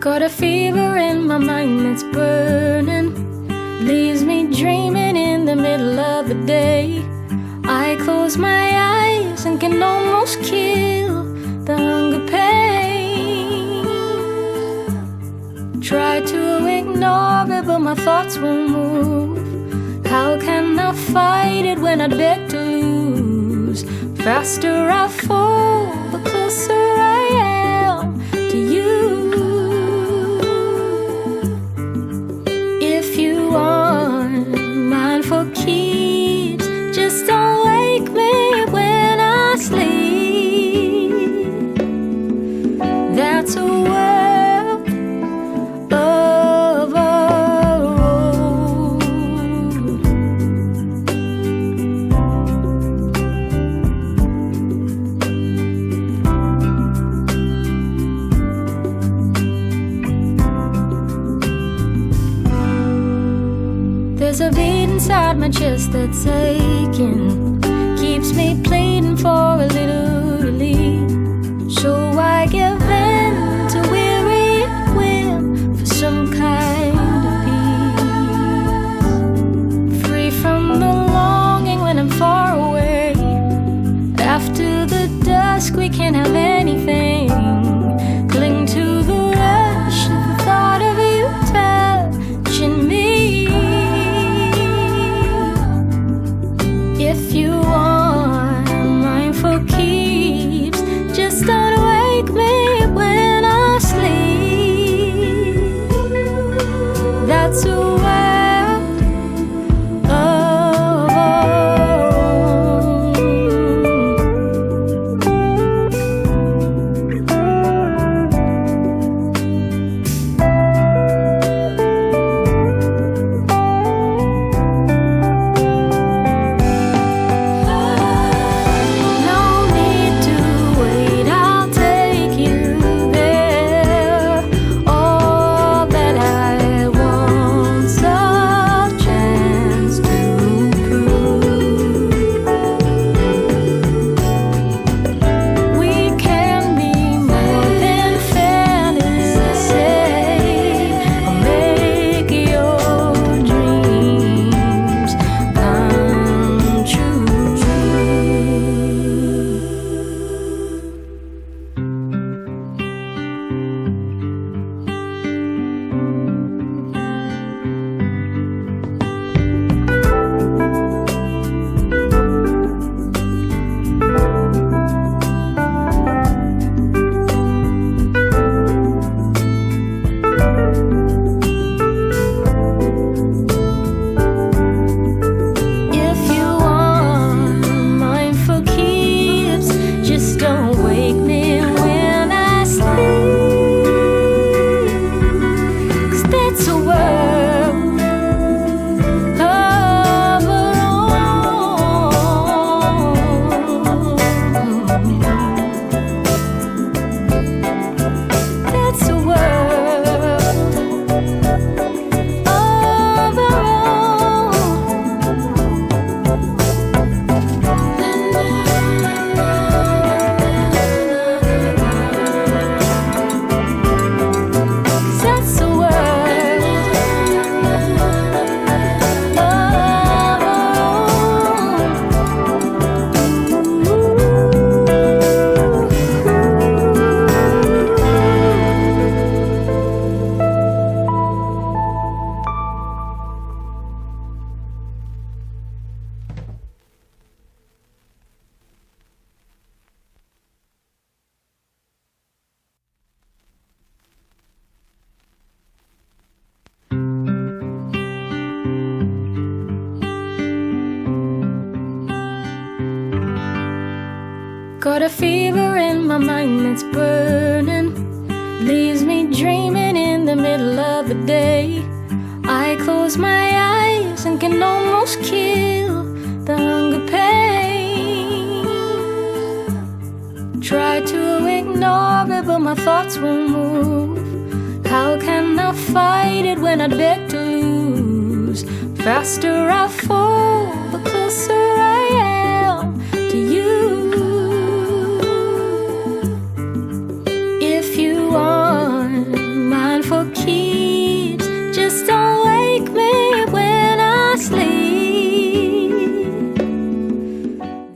Got a fever in my mind that's burning, leaves me dreaming in the middle of the day. I close my eyes and can almost kill the hunger pain. Try to ignore it, but my thoughts won't move. How can I fight it when I beg to lose? Faster I fall, the closer I am to you. If you want mine for keeps, just don't wake me when I sleep. That's a world of our own. There's a beat inside my chest that's aching, keeps me pleading for a little relief. So I give in to weary whim for some kind of peace. Free from the longing when I'm far away. After the dusk we can't have anything. Cling to the rush, the thought of you touching me. If you want mine for keeps, just don't wake me when I sleep. That's a world of our own. No need to wait, I'll take you there. All that I want's a chance to prove. We can be more than fantasy. I'll make your dreams come true. If you want mine for keeps, just don't wake me when I sleep. 'Cause that's a world of our own. That's a world of our own. That's a world of Got a fever in my mind that's burning, leaves me dreaming in the middle of the day. I close my eyes and can almost kill the hunger pain. Try to ignore it, but my thoughts won't move. How can I fight it when I beg to lose? Faster I fall, the closer I am to you. If you want mine keep